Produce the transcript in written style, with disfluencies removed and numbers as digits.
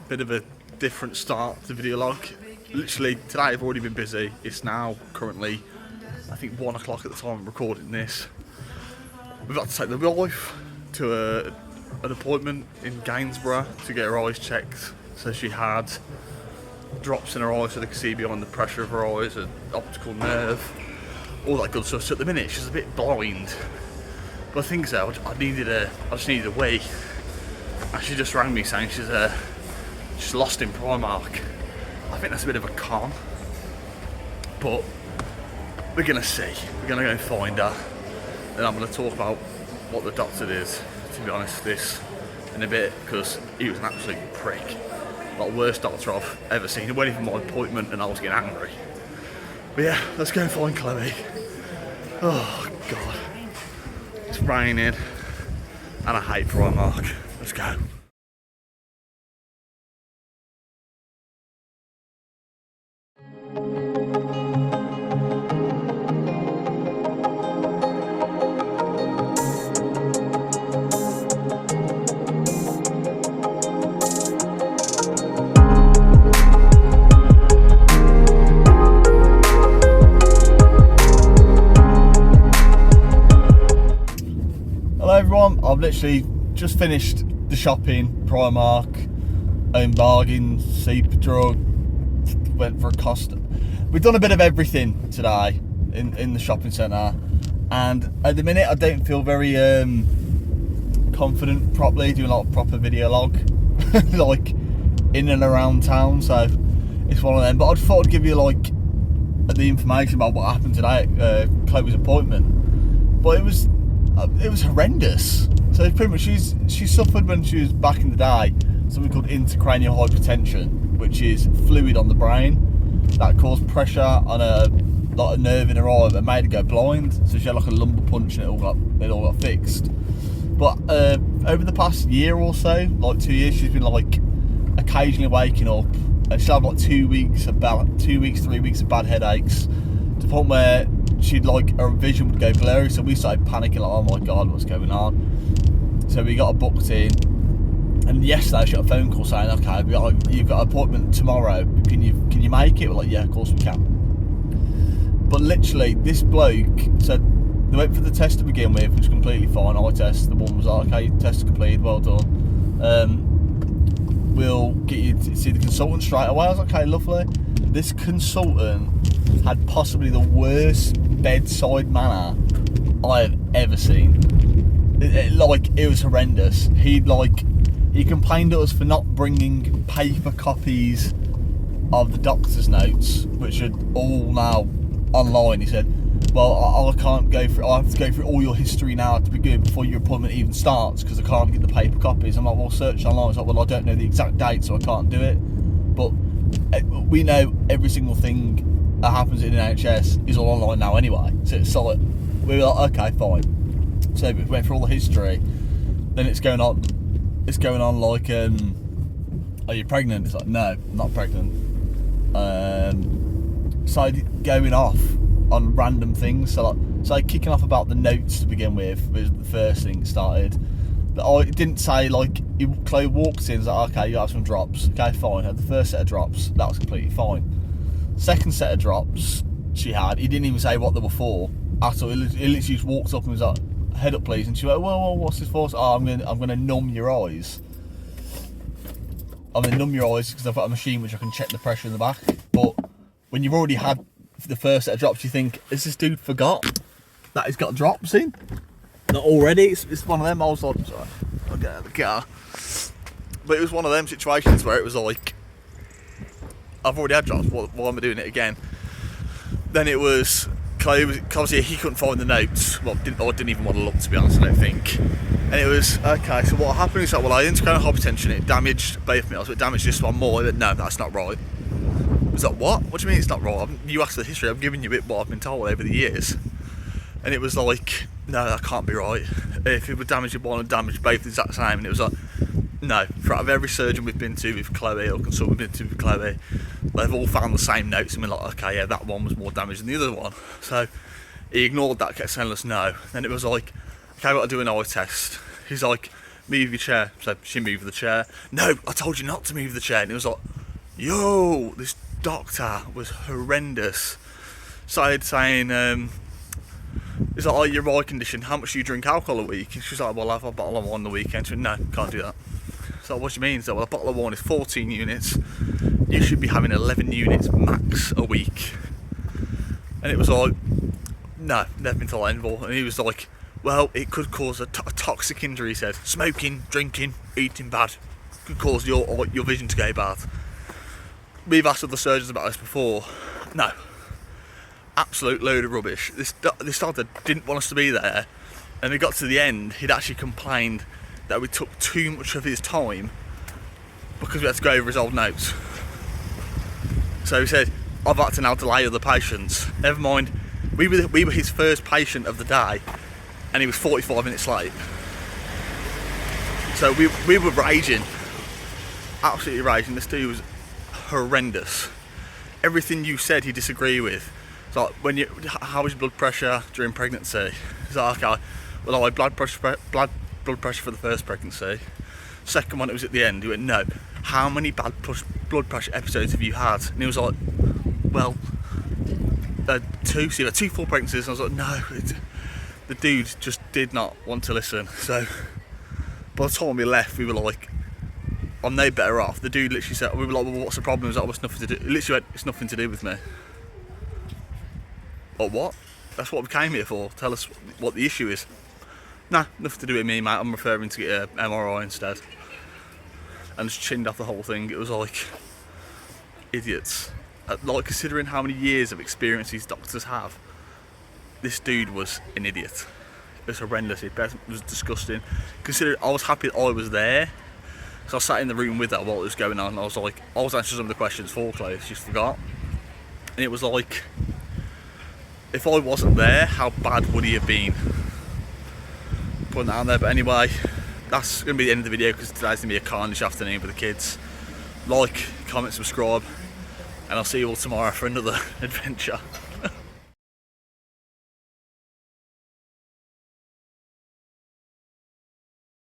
bit of a different start to videolog. Literally today I've already been busy. It's now currently I think 1 o'clock at the time I'm recording this. We've got to take the wife to an appointment in Gainsborough to get her eyes checked. So she had drops in her eyes so they could see beyond the pressure of her eyes, an optical nerve, all that good stuff. So at the minute she's a bit blind. But I think so. I just needed a wee. And she just rang me saying she's lost in Primark. I think that's a bit of a con. But we're gonna see. We're gonna go and find her. And I'm gonna talk about what the doctor did, to be honest, this in a bit, because he was an absolute prick. Like the worst doctor I've ever seen. He went in for my appointment and I was getting angry. But yeah, let's go and find Chloe. Oh God. It's raining and I hate Primark. Let's go. Hello everyone, I've literally just finished the shopping, Primark, Home Bargains, Superdrug, went for a Costa. We've done a bit of everything today in the shopping centre, and at the minute I don't feel very confident properly doing a lot of proper video log like in and around town, so it's one of them. But I just thought I'd give you like the information about what happened today at Chloe's appointment. But it was horrendous. So pretty much she suffered when she was back in the day something called intracranial hypertension, which is fluid on the brain that caused pressure on a nerve in her eye that made her go blind. So she had like a lumbar punch and it all got fixed. But over the past year or so, like 2 years, she's been like occasionally waking up and she'll have like 3 weeks of bad headaches, to the point where she'd like her vision would go blurry. So we started panicking, like, oh my God, what's going on? So we got her booked in, and yesterday she got a phone call saying, okay, you've got an appointment tomorrow, can you make it? We're like, yeah, of course we can. But literally this bloke said they went for the test to begin with, which was completely fine, eye test. The one was like, okay, test completed, well done, we'll get you to see the consultant straight away. I was like, okay, lovely. This consultant had possibly the worst bedside manner I have ever seen. It was horrendous. He complained to us for not bringing paper copies of the doctor's notes, which are all now online. He said, well, I can't go through, I have to go through all your history now to begin before your appointment even starts, because I can't get the paper copies. I'm like, well, search online. It's like, well, I don't know the exact date, so I can't do it. But we know every single thing that happens in an NHS is all online now anyway. So it's solid. We were like, okay, fine. So we went through all the history. Then it's going on like, are you pregnant? It's like, no, I'm not pregnant. So going off on random things. So kicking off about the notes to begin with was the first thing that started. It didn't say, like, Chloe walks in, it's like, okay, you have some drops. Okay, fine. Had the first set of drops, that was completely fine. Second set of drops she had, he didn't even say what they were for at all. He literally just walked up and was like, head up please, and she went, well, what's this for? So, I'm gonna numb your eyes. I'm gonna numb your eyes because I've got a machine which I can check the pressure in the back. But when you've already had the first set of drops, you think, has this dude forgot that he's got drops in? Not already. It's one of them. I was like, sorry, I'll get out of the car. But it was one of them situations where it was like, I've already had drops, why am I doing it again? Then it was, obviously he couldn't find the notes. Well, didn't even want to look, to be honest, I don't think. And it was, okay, so what happened is that, well, I had intracranial hypertension, it damaged both my eyes, but it damaged just one more. But no, that's not right. I was like, what? What do you mean it's not right? You asked for the history, I'm giving you what I've been told over the years. And it was like, no, that can't be right. If it would damage one and damage both the exact same. And it was like, no, out of every surgeon we've been to with Chloe, or consultant we've been to with Chloe, they've all found the same notes and we're like, okay, yeah, that one was more damaged than the other one. So he ignored that, kept telling us no. Then it was like, okay, I've got to do an eye test. He's like, move your chair. So she moved the chair. No, I told you not to move the chair. And it was like, yo, this doctor was horrendous. Started saying, he's like, oh, your eye condition, how much do you drink alcohol a week? And she's like, well, I have a bottle of wine on the weekend. She went, no, can't do that. So what do you mean? So, well, a bottle of wine is 14 units. You should be having 11 units max a week. And it was like, no, never been told that. And he was like, well, it could cause a toxic injury, he said. Smoking, drinking, eating bad could cause your vision to go bad. We've asked other surgeons about this before. No. Absolute load of rubbish. This doctor didn't want us to be there, and we got to the end, he'd actually complained that we took too much of his time because we had to go over his old notes. So he said, I've had to now delay other patients. Never mind, we were his first patient of the day, and he was 45 minutes late. So we were raging, absolutely raging. This dude was horrendous. Everything you said he disagreed with. It's like, how was your blood pressure during pregnancy? It's like, okay, well, I had blood pressure for the first pregnancy. Second one, it was at the end. He went, no, how many bad blood pressure episodes have you had? And he was like, well, 2. So you had 2 full pregnancies. And I was like, no, the dude just did not want to listen. So by the time we left, we were like, I'm no better off. The dude literally said, we were like, well, what's the problem? He was like, well, it's nothing to do. He literally went, it's nothing to do with me. Or what? That's what we came here for. Tell us what the issue is. Nah, nothing to do with me, mate. I'm referring to get an MRI instead. And just chinned off the whole thing. It was like, idiots. Like, considering how many years of experience these doctors have, this dude was an idiot. It was horrendous. It was disgusting. Considering I was happy that I was there. So I sat in the room with her while it was going on. And I was like, I was answering some of the questions for Chloe. She just forgot. And it was like, if I wasn't there, how bad would he have been? Putting that on there. But anyway, that's going to be the end of the video because today's going to be a carnage afternoon for the kids. Like, comment, subscribe, and I'll see you all tomorrow for another adventure.